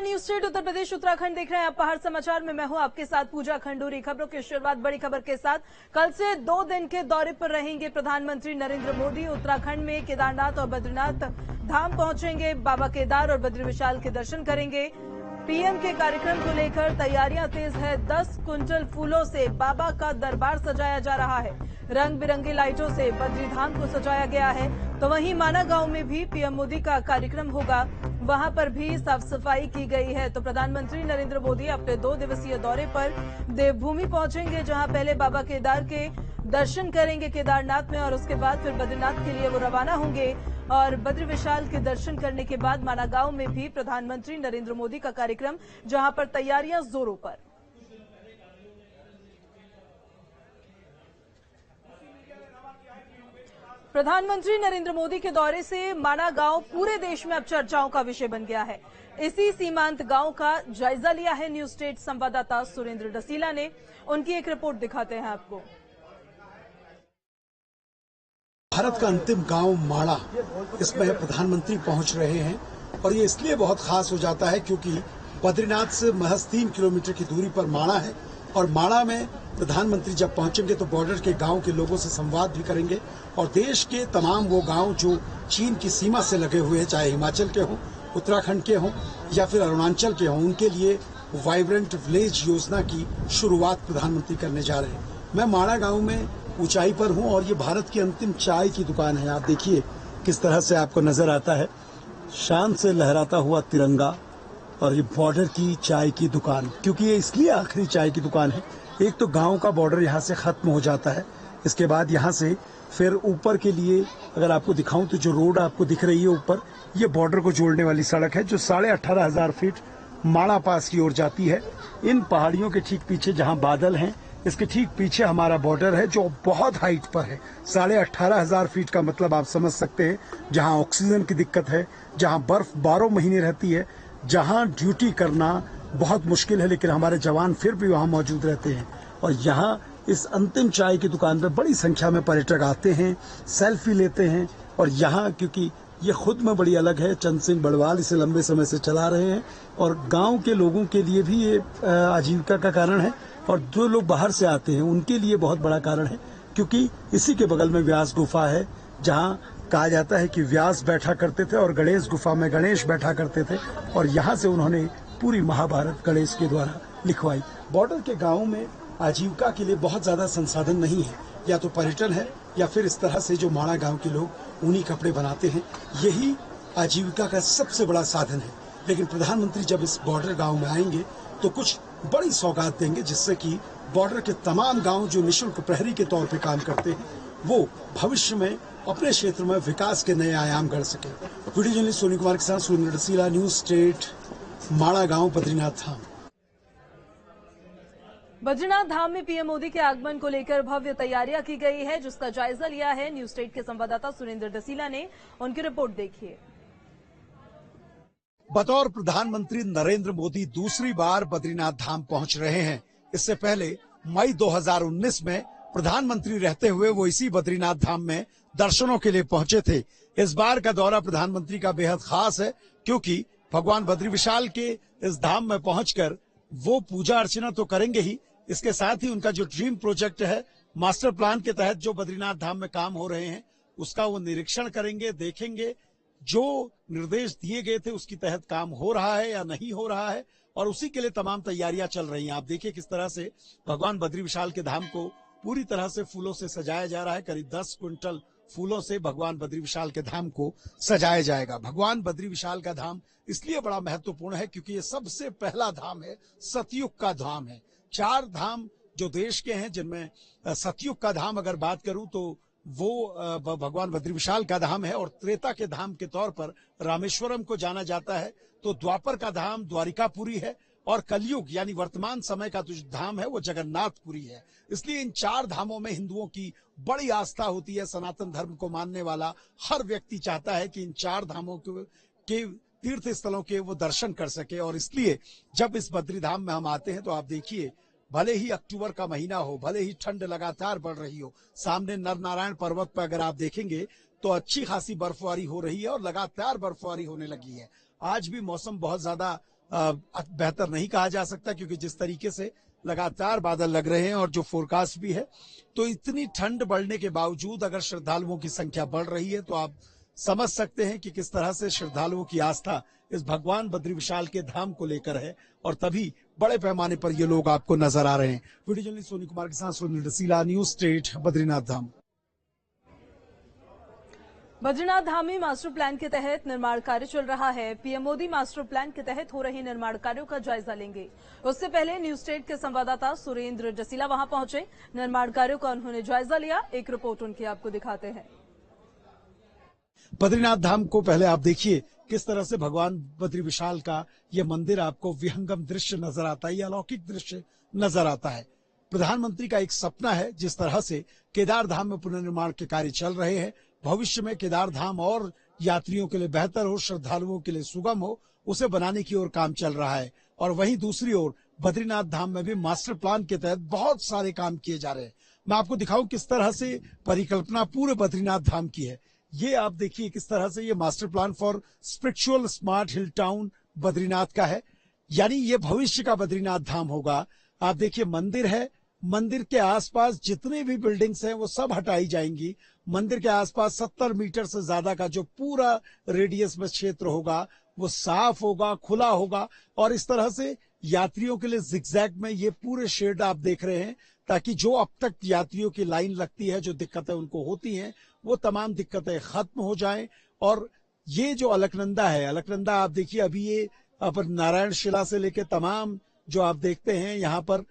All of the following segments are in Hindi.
नमस्कार, न्यूज स्टेट उत्तर प्रदेश उत्तराखंड देख रहे हैं आप पहाड़ समाचार में। मैं हूं आपके साथ पूजा खंडूरी। खबरों की शुरुआत बड़ी खबर के साथ। कल से 2 दिन के दौरे पर रहेंगे प्रधानमंत्री नरेंद्र मोदी। उत्तराखंड में केदारनाथ और बद्रीनाथ धाम पहुंचेंगे। बाबा केदार और बद्री विशाल के दर्शन करेंगे। पीएम के कार्यक्रम को लेकर तैयारियां तेज है। 10 क्विंटल फूलों से बाबा का दरबार सजाया जा रहा है। रंग बिरंगी लाइटों से बद्री धाम को सजाया गया है। तो वहीं माना गांव में भी पीएम मोदी का कार्यक्रम होगा, वहां पर भी साफ सफाई की गई है। तो प्रधानमंत्री नरेंद्र मोदी अपने 2 दिवसीय दौरे पर देवभूमि पहुंचेंगे, जहां पहले बाबा केदार के दर्शन करेंगे केदारनाथ में, और उसके बाद फिर बद्रीनाथ के लिए वो रवाना होंगे। और बद्री विशाल के दर्शन करने के बाद माना गांव में भी प्रधानमंत्री नरेंद्र मोदी का कार्यक्रम, जहां पर तैयारियां जोरों पर। प्रधानमंत्री नरेंद्र मोदी के दौरे से माना गांव पूरे देश में अब चर्चाओं का विषय बन गया है। इसी सीमांत गांव का जायजा लिया है न्यूज स्टेट संवाददाता सुरेंद्र डसीला ने। उनकी एक रिपोर्ट दिखाते हैं आपको। भारत का अंतिम गांव माणा, इसमें प्रधानमंत्री पहुंच रहे हैं और ये इसलिए बहुत खास हो जाता है क्योंकि बद्रीनाथ से महज 3 किलोमीटर की दूरी पर माणा है। और माणा में प्रधानमंत्री जब पहुंचेंगे तो बॉर्डर के गांव के लोगों से संवाद भी करेंगे और देश के तमाम वो गांव जो चीन की सीमा से लगे हुए हैं, चाहे हिमाचल के हों, उत्तराखंड के हों या फिर अरुणाचल के हों, उनके लिए वाइब्रेंट विलेज योजना की शुरुआत प्रधानमंत्री करने जा रहे हैं। मैं माणा गांव में ऊंचाई पर हूं और ये भारत की अंतिम चाय की दुकान है। आप देखिए किस तरह से आपको नजर आता है, शान से लहराता हुआ तिरंगा और ये बॉर्डर की चाय की दुकान, क्योंकि ये इसलिए आखिरी चाय की दुकान है। एक तो गांव का बॉर्डर यहाँ से खत्म हो जाता है, इसके बाद यहाँ से फिर ऊपर के लिए अगर आपको दिखाऊं तो जो रोड आपको दिख रही है ऊपर, ये बॉर्डर को जोड़ने वाली सड़क है जो 18,500 फीट माणा पास की ओर जाती है। इन पहाड़ियों के ठीक पीछे जहाँ बादल हैं, इसके ठीक पीछे हमारा बॉर्डर है जो बहुत हाइट पर है। 18,500 फीट का मतलब आप समझ सकते हैं, जहाँ ऑक्सीजन की दिक्कत है, जहाँ बर्फ 12 महीने रहती है, जहाँ ड्यूटी करना बहुत मुश्किल है, लेकिन हमारे जवान फिर भी वहाँ मौजूद रहते हैं। और यहाँ इस अंतिम चाय की दुकान पर बड़ी संख्या में पर्यटक आते हैं, सेल्फी लेते हैं। और यहाँ क्योंकि ये खुद में बड़ी अलग है, चंद सिंह बड़वाल इसे लंबे समय से चला रहे हैं और गांव के लोगों के लिए भी ये आजीविका का कारण है और जो लोग बाहर से आते हैं उनके लिए बहुत बड़ा कारण है, क्योंकि इसी के बगल में व्यास गुफा है, जहाँ कहा जाता है कि व्यास बैठा करते थे और गणेश गुफा में गणेश बैठा करते थे और यहाँ से उन्होंने पूरी महाभारत गणेश के द्वारा लिखवाई। बॉर्डर के गाँव में आजीविका के लिए बहुत ज्यादा संसाधन नहीं है, या तो पर्यटन है या फिर इस तरह से जो माणा गांव के लोग ऊनी कपड़े बनाते हैं, यही आजीविका का सबसे बड़ा साधन है। लेकिन प्रधानमंत्री जब इस बॉर्डर गांव में आएंगे तो कुछ बड़ी सौगात देंगे, जिससे कि बॉर्डर के तमाम गांव जो निःशुल्क प्रहरी के तौर पे काम करते हैं, वो भविष्य में अपने क्षेत्र में विकास के नए आयाम गढ़ सके। वीडियो जर्नलिस्ट सोनी कुमार के साथ सुरेंद्र डसीला, न्यूज स्टेट, माणा गांव, बद्रीनाथ धाम। बद्रीनाथ धाम में पीएम मोदी के आगमन को लेकर भव्य तैयारियां की गई है, जिसका जायजा लिया है न्यूज स्टेट के संवाददाता सुरेंद्र डसीला ने। उनकी रिपोर्ट देखिए। बतौर प्रधानमंत्री नरेंद्र मोदी दूसरी बार बद्रीनाथ धाम पहुंच रहे हैं। इससे पहले मई 2019 में प्रधानमंत्री रहते हुए वो इसी बद्रीनाथ धाम में दर्शनों के लिए पहुंचे थे। इस बार का दौरा प्रधानमंत्री का बेहद खास है, क्योंकि भगवान बद्री विशाल के इस धाम में पहुंचकर वो पूजा अर्चना तो करेंगे ही, इसके साथ ही उनका जो ड्रीम प्रोजेक्ट है, मास्टर प्लान के तहत जो बद्रीनाथ धाम में काम हो रहे हैं, उसका वो निरीक्षण करेंगे, देखेंगे जो निर्देश दिए गए थे उसकी तहत काम हो रहा है या नहीं हो रहा है, और उसी के लिए तमाम तैयारियां चल रही हैं। आप देखिए किस तरह से भगवान बद्री विशाल के धाम को पूरी तरह से फूलों से सजाया जा रहा है। करीब 10 क्विंटल फूलों से भगवान बद्री विशाल के धाम को सजाया जाएगा। भगवान बद्री विशाल का धाम इसलिए बड़ा महत्वपूर्ण है क्योंकि ये सबसे पहला धाम है, सतयुग का धाम है। 4 धाम जो देश के हैं, जिनमें सतयुग का धाम अगर बात करूं तो वो भगवान बद्री विशाल का धाम है, और त्रेता के धाम के तौर पर रामेश्वरम को जाना जाता है। तो द्वापर का धाम द्वारिकापुरी है और कलयुग यानी वर्तमान समय का जो धाम है वो जगन्नाथपुरी है। इसलिए इन 4 धामों में हिंदुओं की बड़ी आस्था होती है। सनातन धर्म को मानने वाला हर व्यक्ति चाहता है कि इन 4 धामों के तीर्थ स्थलों के वो दर्शन कर सके। और इसलिए जब इस बद्री धाम में हम आते हैं तो आप देखिए, भले ही अक्टूबर का महीना हो, भले ही ठंड लगातार बढ़ रही हो, सामने नरनारायण पर्वत पर अगर आप देखेंगे तो अच्छी खासी बर्फबारी हो रही है और लगातार बर्फबारी होने लगी है। आज भी मौसम बहुत ज्यादा बेहतर नहीं कहा जा सकता, क्योंकि जिस तरीके से लगातार बादल लग रहे हैं और जो फोरकास्ट भी है, तो इतनी ठंड बढ़ने के बावजूद अगर श्रद्धालुओं की संख्या बढ़ रही है तो आप समझ सकते हैं कि किस तरह से श्रद्धालुओं की आस्था इस भगवान बद्री विशाल के धाम को लेकर है, और तभी बड़े पैमाने पर ये लोग आपको नजर आ रहे हैं। वीडियो जर्नलिस्ट सोनी कुमार के साथ सुनील रसीला, न्यूज स्टेट, बद्रीनाथ धाम। बद्रीनाथ धाम में मास्टर प्लान के तहत निर्माण कार्य चल रहा है। पीएम मोदी मास्टर प्लान के तहत हो रहे निर्माण कार्यों का जायजा लेंगे। उससे पहले न्यूज स्टेट के संवाददाता सुरेंद्र जसीला वहां पहुंचे, निर्माण कार्यों का उन्होंने जायजा लिया। एक रिपोर्ट उनकी आपको दिखाते हैं। बद्रीनाथ धाम को पहले आप देखिए किस तरह से भगवान बद्री विशाल का यह मंदिर आपको विहंगम दृश्य नजर आता है, यह अलौकिक दृश्य नजर आता है। प्रधानमंत्री का एक सपना है, जिस तरह से केदार धाम में पुनर्निर्माण के कार्य चल रहे हैं, भविष्य में केदार धाम और यात्रियों के लिए बेहतर हो, श्रद्धालुओं के लिए सुगम हो, उसे बनाने की ओर काम चल रहा है। और वहीं दूसरी ओर बद्रीनाथ धाम में भी मास्टर प्लान के तहत बहुत सारे काम किए जा रहे हैं। मैं आपको दिखाऊं किस तरह से परिकल्पना पूरे बद्रीनाथ धाम की है। ये आप देखिए किस तरह से ये master plan for spiritual smart hill town Badrinath का है, यानी ये भविष्य का बद्रीनाथ धाम होगा। आप देखिए मंदिर है, मंदिर के आसपास जितने भी बिल्डिंग्स हैं वो सब हटाई जाएंगी। मंदिर के आसपास 70 मीटर से ज्यादा का जो पूरा रेडियस में क्षेत्र होगा वो साफ होगा, खुला होगा, और इस तरह से यात्रियों के लिए जिगजैग में ये पूरे शेड आप देख रहे हैं, ताकि जो अब तक यात्रियों की लाइन लगती है, जो दिक्कतें उनको होती हैं, वो तमाम दिक्कतें खत्म हो जाएं। और ये जो अलकनंदा है, अलकनंदा आप देखिए अभी ये पर नारायण शिला से लेके तमाम जो आप देखते हैं यहाँ पर,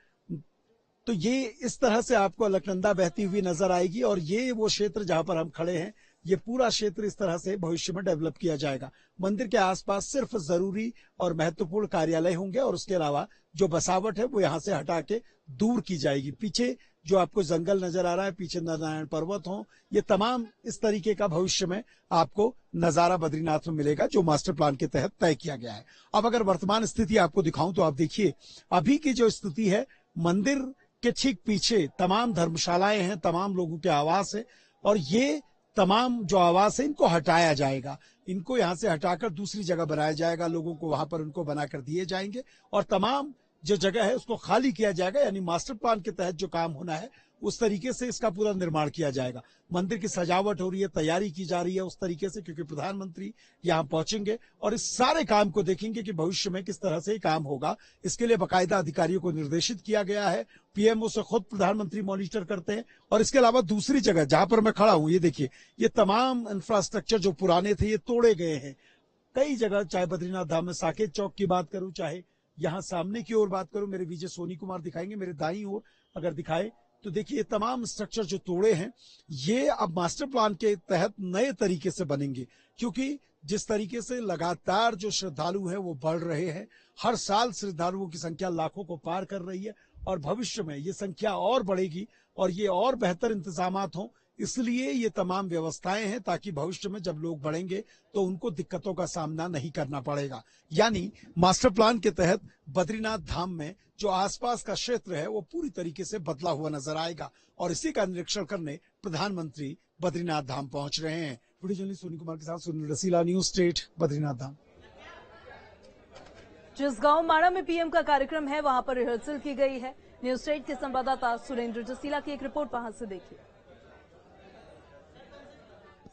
तो ये इस तरह से आपको अलकनंदा बहती हुई नजर आएगी। और ये वो क्षेत्र जहां पर हम खड़े हैं, ये पूरा क्षेत्र इस तरह से भविष्य में डेवलप किया जाएगा। मंदिर के आसपास सिर्फ जरूरी और महत्वपूर्ण कार्यालय होंगे, और उसके अलावा जो बसावट है वो यहाँ से हटा के दूर की जाएगी। पीछे जो आपको जंगल नजर आ रहा है, पीछे नारायण पर्वत हो, ये तमाम इस तरीके का भविष्य में आपको नजारा बद्रीनाथ में मिलेगा, जो मास्टर प्लान के तहत तय किया गया है। अब अगर वर्तमान स्थिति आपको दिखाऊं तो आप देखिए अभी की जो स्थिति है, मंदिर के ठीक पीछे तमाम धर्मशालाएं हैं, तमाम लोगों के आवास है, और ये तमाम जो आवास है इनको हटाया जाएगा। इनको यहाँ से हटाकर दूसरी जगह बनाया जाएगा, लोगों को वहां पर उनको बनाकर दिए जाएंगे, और तमाम जो जगह है उसको खाली किया जाएगा। यानी मास्टर प्लान के तहत जो काम होना है उस तरीके से इसका पूरा निर्माण किया जाएगा। मंदिर की सजावट हो रही है, तैयारी की जा रही है उस तरीके से, क्योंकि प्रधानमंत्री यहाँ पहुंचेंगे और इस सारे काम को देखेंगे कि भविष्य में किस तरह से काम होगा। इसके लिए बाकायदा अधिकारियों को निर्देशित किया गया है। पीएमओ से खुद प्रधानमंत्री मॉनिटर करते हैं। और इसके अलावा दूसरी जगह जहां पर मैं खड़ा हूं, ये देखिए, ये तमाम इंफ्रास्ट्रक्चर जो पुराने थे ये तोड़े गए हैं कई जगह, चाहे बद्रीनाथ धाम में साकेत चौक की बात करूं, चाहे यहाँ सामने की ओर बात करूं, मेरे विजय सोनी कुमार दिखाएंगे, मेरे दाईं ओर अगर दिखाए तो देखिए तमाम स्ट्रक्चर जो तोड़े हैं ये अब मास्टर प्लान के तहत नए तरीके से बनेंगे। क्योंकि जिस तरीके से लगातार जो श्रद्धालु हैं वो बढ़ रहे हैं, हर साल श्रद्धालुओं की संख्या लाखों को पार कर रही है, और भविष्य में ये संख्या और बढ़ेगी और ये और बेहतर इंतजामात हों, इसलिए ये तमाम व्यवस्थाएं हैं, ताकि भविष्य में जब लोग बढ़ेंगे तो उनको दिक्कतों का सामना नहीं करना पड़ेगा। यानी मास्टर प्लान के तहत बद्रीनाथ धाम में जो आसपास का क्षेत्र है वो पूरी तरीके से बदला हुआ नजर आएगा, और इसी का निरीक्षण करने प्रधानमंत्री बद्रीनाथ धाम पहुंच रहे हैं। वीडियो जर्नलिस्ट सोनी कुमार के साथ सुनील रसीला, न्यूज स्टेट, बद्रीनाथ धाम। जिस गांव माड़ा में पीएम का कार्यक्रम है वहां पर रिहर्सल की गई है। न्यूज स्टेट के संवाददाता सुरेंद्र जसीला की एक रिपोर्ट वहां से देखिए।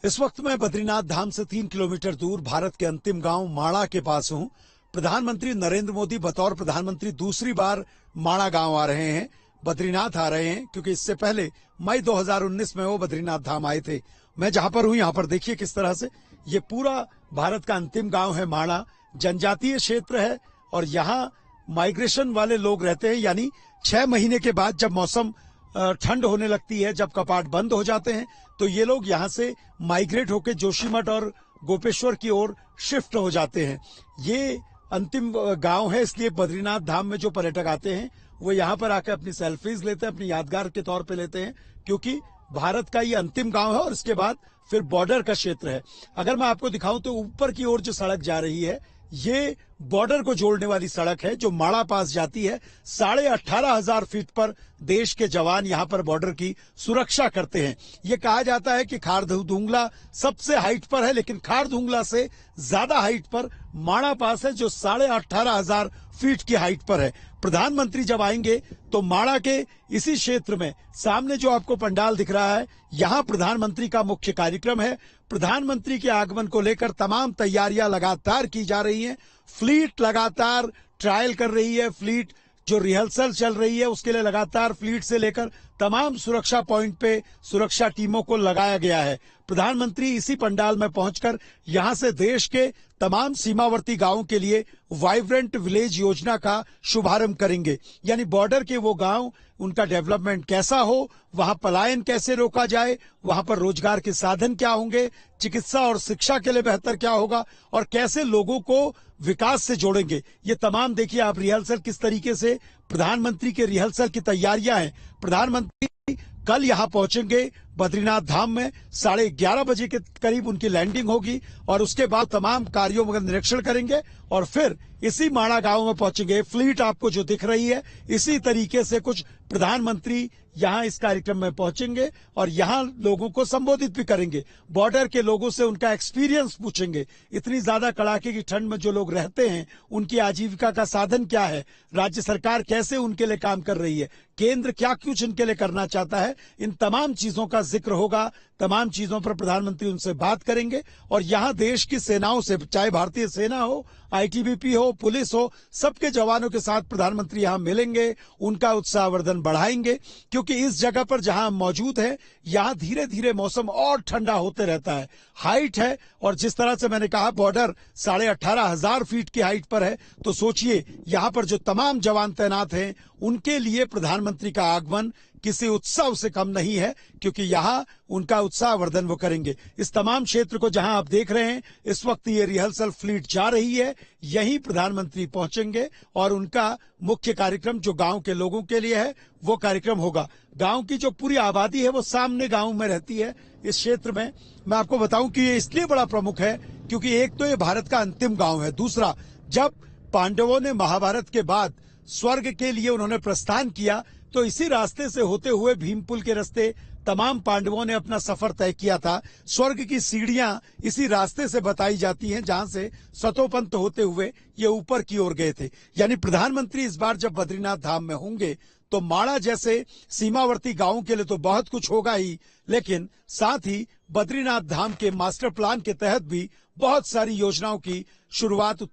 इस वक्त मैं बद्रीनाथ धाम से 3 किलोमीटर दूर भारत के अंतिम गांव माड़ा के पास हूं। प्रधानमंत्री नरेंद्र मोदी बतौर प्रधानमंत्री दूसरी बार माड़ा गांव आ रहे हैं, बद्रीनाथ आ रहे हैं, क्योंकि इससे पहले मई 2019 में वो बद्रीनाथ धाम आए थे। मैं जहां पर हूं यहाँ पर देखिए किस तरह से ये पूरा भारत का अंतिम गांव है माड़ा। जनजातीय क्षेत्र है और यहाँ माइग्रेशन वाले लोग रहते हैं, यानी 6 महीने के बाद जब मौसम ठंड होने लगती है, जब कपाट बंद हो जाते हैं, तो ये लोग यहाँ से माइग्रेट होकर जोशीमठ और गोपेश्वर की ओर शिफ्ट हो जाते हैं। ये अंतिम गांव है, इसलिए बद्रीनाथ धाम में जो पर्यटक आते हैं वो यहाँ पर आकर अपनी सेल्फीज लेते हैं, अपनी यादगार के तौर पे लेते हैं, क्योंकि भारत का ये अंतिम गांव है और इसके बाद फिर बॉर्डर का क्षेत्र है। अगर मैं आपको दिखाऊं तो ऊपर की ओर जो सड़क जा रही है ये बॉर्डर को जोड़ने वाली सड़क है जो माड़ा पास जाती है। 18,500 फीट पर देश के जवान यहां पर बॉर्डर की सुरक्षा करते हैं। ये कहा जाता है कि खारदुंगला सबसे हाइट पर है, लेकिन खारदुंगला से ज्यादा हाइट पर माड़ा पास है जो 18,500 फीट की हाइट पर है। प्रधानमंत्री जब आएंगे तो माड़ा के इसी क्षेत्र में सामने जो आपको पंडाल दिख रहा है, यहां प्रधानमंत्री का मुख्य कार्यक्रम है। प्रधानमंत्री के आगमन को लेकर तमाम तैयारियां लगातार की जा रही हैं। फ्लीट लगातार ट्रायल कर रही है, फ्लीट जो रिहर्सल चल रही है उसके लिए लगातार फ्लीट से लेकर तमाम सुरक्षा पॉइंट पे सुरक्षा टीमों को लगाया गया है। प्रधानमंत्री इसी पंडाल में पहुंचकर यहां से देश के तमाम सीमावर्ती गांवों के लिए वाइब्रेंट विलेज योजना का शुभारंभ करेंगे। यानी बॉर्डर के वो गांव, उनका डेवलपमेंट कैसा हो, वहां पलायन कैसे रोका जाए, वहां पर रोजगार के साधन क्या होंगे, चिकित्सा और शिक्षा के लिए बेहतर क्या होगा और कैसे लोगों को विकास से जोड़ेंगे। ये तमाम देखिए आप रिहर्सल किस तरीके से प्रधानमंत्री के रिहर्सल की तैयारियां हैं। प्रधानमंत्री कल यहां पहुंचेंगे बद्रीनाथ धाम में 11:30 बजे के करीब उनकी लैंडिंग होगी और उसके बाद तमाम कार्यों का निरीक्षण करेंगे और फिर इसी माड़ा गांव में पहुंचेंगे। फ्लीट आपको जो दिख रही है इसी तरीके से कुछ प्रधानमंत्री यहां इस कार्यक्रम में पहुंचेंगे और यहां लोगों को संबोधित भी करेंगे। बॉर्डर के लोगों से उनका एक्सपीरियंस पूछेंगे। इतनी ज्यादा कड़ाके की ठंड में जो लोग रहते हैं उनकी आजीविका का साधन क्या है, राज्य सरकार कैसे उनके लिए काम कर रही है, केंद्र क्या कुछ इनके लिए करना चाहता है, इन तमाम चीजों का जिक्र होगा। तमाम चीजों पर प्रधानमंत्री उनसे बात करेंगे और यहां देश की सेनाओं से, चाहे भारतीय सेना हो, आईटीबीपी हो, पुलिस हो, सबके जवानों के साथ प्रधानमंत्री यहां मिलेंगे, उनका उत्साहवर्धन बढ़ाएंगे। क्योंकि इस जगह पर जहां हम मौजूद हैं यहां धीरे धीरे मौसम और ठंडा होते रहता है। हाइट है और जिस तरह से मैंने कहा बॉर्डर 18,500 फीट की हाइट पर है, तो सोचिए यहां पर जो तमाम जवान तैनात हैं उनके लिए प्रधानमंत्री का आगमन किसी उत्सव से कम नहीं है, क्योंकि यहां उनका उत्साहवर्धन वो करेंगे। इस तमाम क्षेत्र को जहां आप देख रहे हैं इस वक्त ये रिहर्सल फ्लीट जा रही है, यहीं प्रधानमंत्री पहुंचेंगे और उनका मुख्य कार्यक्रम जो गांव के लोगों के लिए है वो कार्यक्रम होगा। गांव की जो पूरी आबादी है वो सामने गांव में रहती है इस क्षेत्र में। मैं आपको बताऊं कि ये इसलिए बड़ा प्रमुख है क्योंकि एक तो ये भारत का अंतिम गांव है, दूसरा जब पांडवों ने महाभारत के बाद स्वर्ग के लिए उन्होंने प्रस्थान किया तो इसी रास्ते से होते हुए भीमपुल के रास्ते तमाम पांडवों ने अपना सफर तय किया था। स्वर्ग की सीढ़ियां इसी रास्ते से बताई जाती हैं जहां से सतोपंत होते हुए ये ऊपर की ओर गए थे। यानी प्रधानमंत्री इस बार जब बद्रीनाथ धाम में होंगे तो माड़ा जैसे सीमावर्ती गांवों के लिए तो बहुत कुछ होगा ही, लेकिन साथ ही बद्रीनाथ धाम के मास्टर प्लान के तहत भी बहुत सारी योजनाओं की शुरुआत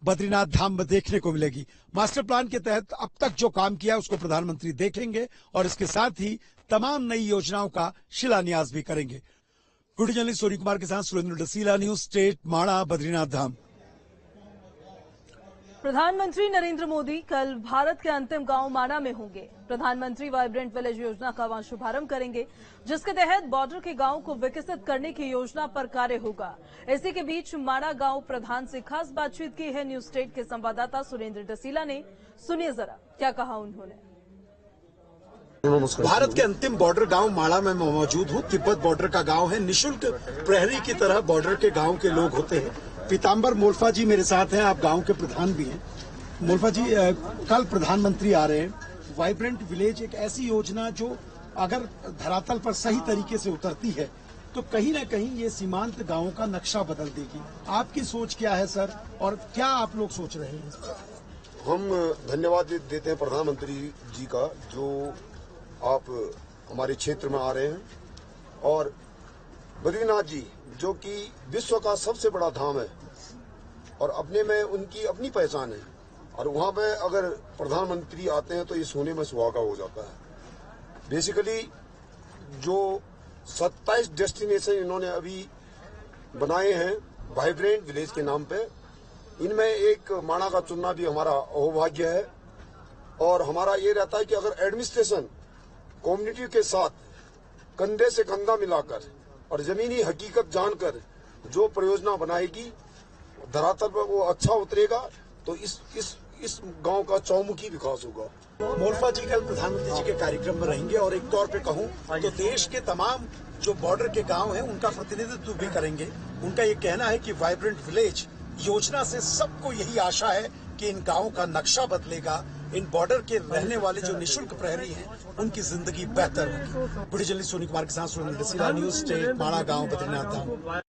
बद्रीनाथ धाम में देखने को मिलेगी। मास्टर प्लान के तहत अब तक जो काम किया उसको प्रधानमंत्री देखेंगे और इसके साथ ही तमाम नई योजनाओं का शिलान्यास भी करेंगे। वीडियो जर्नलिस्ट सूर्य कुमार के साथ सुरेंद्र डसीला, न्यूज स्टेट, माड़ा, बद्रीनाथ धाम। प्रधानमंत्री नरेंद्र मोदी कल भारत के अंतिम गांव माड़ा में होंगे। प्रधानमंत्री वाइब्रेंट विलेज योजना का वहां शुभारंभ करेंगे, जिसके तहत बॉर्डर के गांव को विकसित करने की योजना पर कार्य होगा। इसी के बीच माड़ा गांव प्रधान से खास बातचीत की है न्यूज स्टेट के संवाददाता सुरेंद्र डसीला ने। सुनिए जरा क्या कहा उन्होंने। भारत के अंतिम बॉर्डर गांव माड़ा में मैं मौजूद हूं। तिब्बत बॉर्डर का गांव है। निशुल्क प्रहरी की तरह बॉर्डर के गांव के लोग होते हैं। पीताम्बर मोल्फा जी मेरे साथ हैं, आप गांव के प्रधान भी हैं। मोल्फा जी, कल प्रधानमंत्री आ रहे हैं। वाइब्रेंट विलेज एक ऐसी योजना जो अगर धरातल पर सही तरीके से उतरती है तो कहीं ना कहीं ये सीमांत गांवों का नक्शा बदल देगी। आपकी सोच क्या है सर, और क्या आप लोग सोच रहे हैं? हम धन्यवाद देते हैं प्रधानमंत्री जी का, जो आप हमारे क्षेत्र में आ रहे हैं। और बद्रीनाथ जी जो कि विश्व का सबसे बड़ा धाम है और अपने में उनकी अपनी पहचान है, और वहां पे अगर प्रधानमंत्री आते हैं तो ये सोने में सुहागा हो जाता है। बेसिकली जो 27 डेस्टिनेशन इन्होंने अभी बनाए हैं वाइब्रेंट विलेज के नाम पे, इनमें एक माड़ा का चुनना भी हमारा अहोभाग्य है। और हमारा ये रहता है कि अगर एडमिनिस्ट्रेशन कम्युनिटी के साथ कंधे से कंधा मिलाकर और जमीनी हकीकत जानकर जो परियोजना बनाएगी, धरातल पर वो अच्छा उतरेगा, तो इस गांव का चौमुखी विकास होगा। मोल्फा जी कल प्रधानमंत्री जी के कार्यक्रम में रहेंगे और एक तौर पे कहूं तो देश के तमाम जो बॉर्डर के गांव हैं उनका प्रतिनिधित्व भी करेंगे। उनका ये कहना है कि वाइब्रेंट विलेज योजना से सबको यही आशा है कि इन गांवों का नक्शा बदलेगा, इन बॉर्डर के रहने वाले जो निःशुल्क प्रहरी हैं उनकी जिंदगी बेहतर होगी। वीडियो जर्नलिस्ट सोनी कुमार के साथ सुरेंद्र सिला, न्यूज स्टेट, माड़ा गांव, बद्रीनाथ धाम।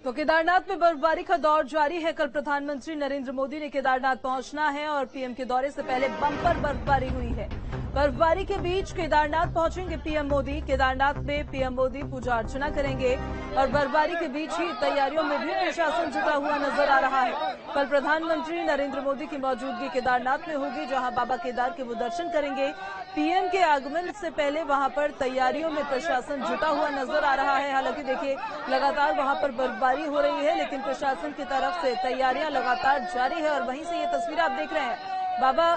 तो केदारनाथ में बर्फबारी का दौर जारी है। कल प्रधानमंत्री नरेंद्र मोदी ने केदारनाथ पहुंचना है और पीएम के दौरे से पहले बम्पर बर्फबारी हुई है। बर्फबारी के बीच केदारनाथ पहुंचेंगे पीएम मोदी। केदारनाथ में पीएम मोदी पूजा अर्चना करेंगे और बर्फबारी के बीच ही तैयारियों में भी प्रशासन जुटा हुआ नजर आ रहा है। कल प्रधानमंत्री नरेंद्र मोदी की मौजूदगी केदारनाथ में होगी, जहां बाबा केदार के वो दर्शन करेंगे। पीएम के आगमन से पहले वहां पर तैयारियों में प्रशासन जुटा हुआ नजर आ रहा है। हालांकि देखिए, लगातार वहां पर बर्फबारी हो रही है, लेकिन प्रशासन की तरफ से तैयारियां लगातार जारी है। और वहीं से ये तस्वीर आप देख रहे हैं, बाबा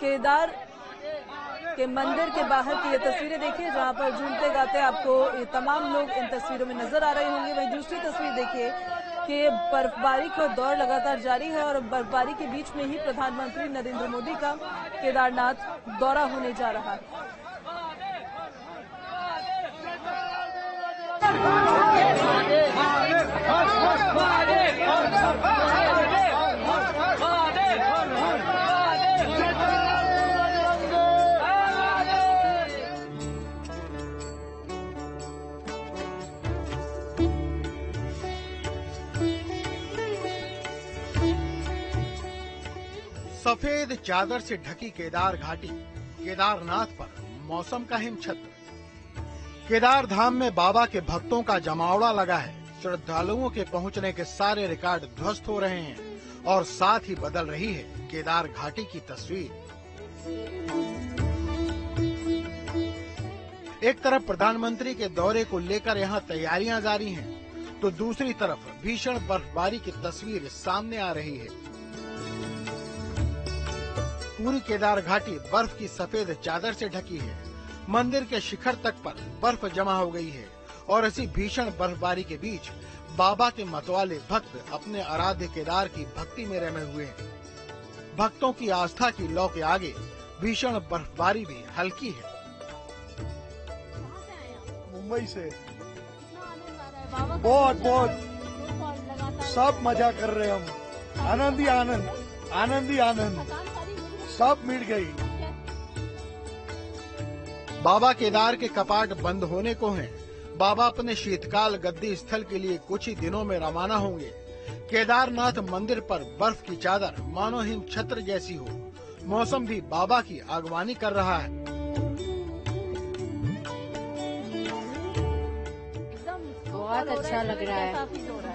केदार के मंदिर के बाहर की ये तस्वीरें देखिए, जहां पर झूमते गाते आपको ये तमाम लोग इन तस्वीरों में नजर आ रहे होंगे। वहीं दूसरी तस्वीर देखिए कि बर्फबारी का दौर लगातार जारी है और बर्फबारी के बीच में ही प्रधानमंत्री नरेंद्र मोदी का केदारनाथ दौरा होने जा रहा है। सफेद चादर से ढकी केदार घाटी, केदारनाथ पर मौसम का हिमछत्र। केदार धाम में बाबा के भक्तों का जमावड़ा लगा है। श्रद्धालुओं के पहुंचने के सारे रिकॉर्ड ध्वस्त हो रहे हैं और साथ ही बदल रही है केदार घाटी की तस्वीर। एक तरफ प्रधानमंत्री के दौरे को लेकर यहां तैयारियां जारी हैं, तो दूसरी तरफ भीषण बर्फबारी की तस्वीर सामने आ रही है। पूरी केदार घाटी बर्फ की सफेद चादर से ढकी है। मंदिर के शिखर तक पर बर्फ जमा हो गई है और इसी भीषण बर्फबारी के बीच बाबा के मतवाले भक्त अपने आराध्य केदार की भक्ति में रमे हुए हैं। भक्तों की आस्था की लौ के आगे भीषण बर्फबारी भी हल्की है। मुंबई से बहुत सब मजा कर रहे हम, आनंद ही आनंद, आनंद ही आनंद, सब मिट गई। बाबा केदार के कपाट बंद होने को हैं। बाबा अपने शीतकाल गद्दी स्थल के लिए कुछ ही दिनों में रवाना होंगे। केदारनाथ मंदिर पर बर्फ की चादर मानो हिम छत्र जैसी हो। मौसम भी बाबा की आगवानी कर रहा है। बहुत अच्छा लग रहा है,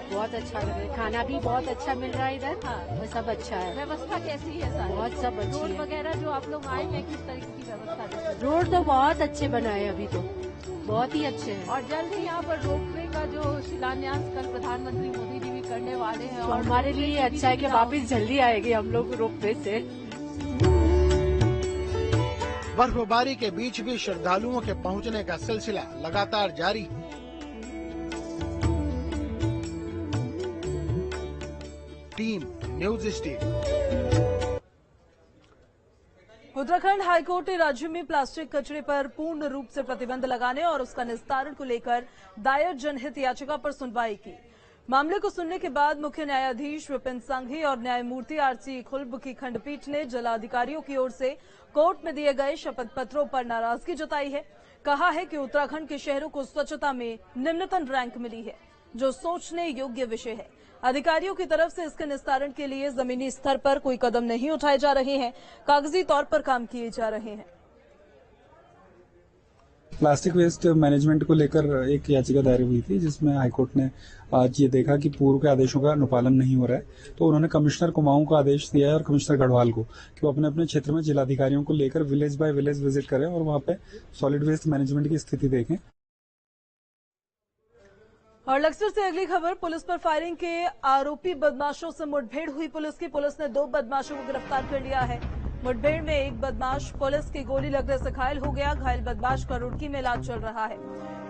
बहुत अच्छा लग रहा है। खाना भी बहुत अच्छा मिल रहा है इधर। वो सब अच्छा है। व्यवस्था कैसी है सारी? बहुत सब अच्छी रोड है। वगैरह जो आप लोग आए हैं, किस तरीके की व्यवस्था? रोड तो बहुत अच्छे बनाए, अभी तो बहुत ही अच्छे हैं। और जल्द ही यहाँ पर रोपवे का जो शिलान्यास कल प्रधानमंत्री मोदी जी भी करने वाले हैं, तो और हमारे लिए अच्छा है कि वापस जल्दी आएंगे हम लोग रोपवे से। बर्फबारी के बीच भी श्रद्धालुओं के पहुंचने का सिलसिला लगातार जारी है। Team news state. Uttarakhand high court ने राज्य में प्लास्टिक कचरे पर पूर्ण रूप से प्रतिबंध लगाने और उसका निस्तारण को लेकर दायर जनहित याचिका पर सुनवाई की। मामले को सुनने के बाद मुख्य न्यायाधीश विपिन सांघी और न्यायमूर्ति आरसी खुल्ब की खंडपीठ ने जिलाधिकारियों की ओर से कोर्ट में दिए गए शपथ पत्रों पर नाराजगी जताई है। कहा है कि उत्तराखंड के शहरों को स्वच्छता में निम्नतम रैंक मिली है, जो सोचने योग्य विषय है। अधिकारियों की तरफ से इसके निस्तारण के लिए जमीनी स्तर पर कोई कदम नहीं उठाए जा रहे हैं, कागजी तौर पर काम किए जा रहे हैं। प्लास्टिक वेस्ट मैनेजमेंट को लेकर एक याचिका दायर हुई थी, जिसमें हाईकोर्ट ने आज ये देखा कि पूर्व के आदेशों का अनुपालन नहीं हो रहा है, तो उन्होंने कमिश्नर कुमाऊं को आदेश दिया है और कमिश्नर गढ़वाल को कि वो अपने अपने क्षेत्र में जिलाधिकारियों को लेकर विलेज बाय विलेज विजिट करें और वहां पे सॉलिड वेस्ट मैनेजमेंट की स्थिति देखें। और लक्सर से अगली खबर, पुलिस पर फायरिंग के आरोपी बदमाशों से मुठभेड़ हुई। पुलिस ने 2 बदमाशों को गिरफ्तार कर लिया है। मुठभेड़ में एक बदमाश पुलिस की गोली लगने से घायल हो गया। घायल बदमाश का रुड़की में इलाज चल रहा है।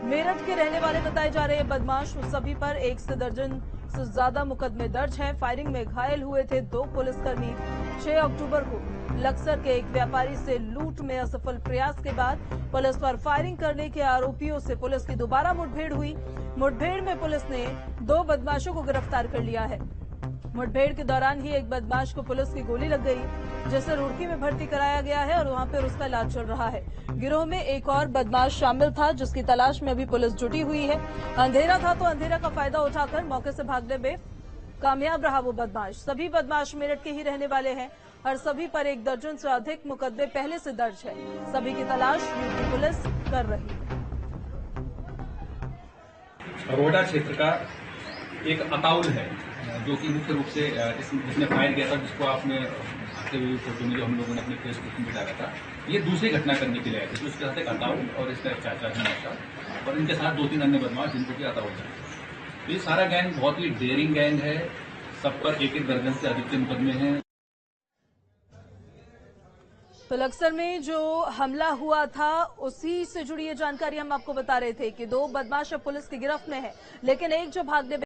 मेरठ के रहने वाले बताए जा रहे बदमाश, उस सभी पर 1 से दर्जन से ज्यादा मुकदमे दर्ज हैं। फायरिंग में घायल हुए थे 2 पुलिसकर्मी। 6 अक्टूबर को लक्सर के एक व्यापारी से लूट में असफल प्रयास के बाद पुलिस पर फायरिंग करने के आरोपियों से पुलिस की दोबारा मुठभेड़ हुई। मुठभेड़ में पुलिस ने 2 बदमाशों को गिरफ्तार कर लिया है। मुठभेड़ के दौरान ही एक बदमाश को पुलिस की गोली लग गई, जिसे रुड़की में भर्ती कराया गया है और वहां पर उसका इलाज चल रहा है। गिरोह में एक और बदमाश शामिल था, जिसकी तलाश में अभी पुलिस जुटी हुई है। अंधेरा था तो अंधेरा का फायदा उठाकर मौके से भागने में कामयाब रहा वो बदमाश। सभी बदमाश मेरठ के ही रहने वाले हैं और सभी पर 1 दर्जन से अधिक मुकदमे पहले से दर्ज है। सभी की तलाश यूपी पुलिस कर रही है। बड़ौदा क्षेत्र का एक अताउल है जो कि मुख्य रूप से जिसने फायर किया था, जिसको आपने आते हुए फोटो में जो हम लोगों ने अपने फेसबुक में डाला था, ये दूसरी घटना करने के लिए आए थे। तो उसके साथ एक अताउल और इसका एक चाचा है और इनके साथ 2-3 अन्य बदमाश जिनको कि अताउल है। तो ये सारा गैंग बहुत ही डेयरिंग गैंग है। सब पर 1-1 दर्जन से अधिक के मुकदमे हैं। तो लक्सर में जो हमला हुआ था उसी से जुड़ी ये जानकारी हम आपको बता रहे थे कि 2 बदमाश पुलिस की गिरफ्त में है, लेकिन एक जो भागने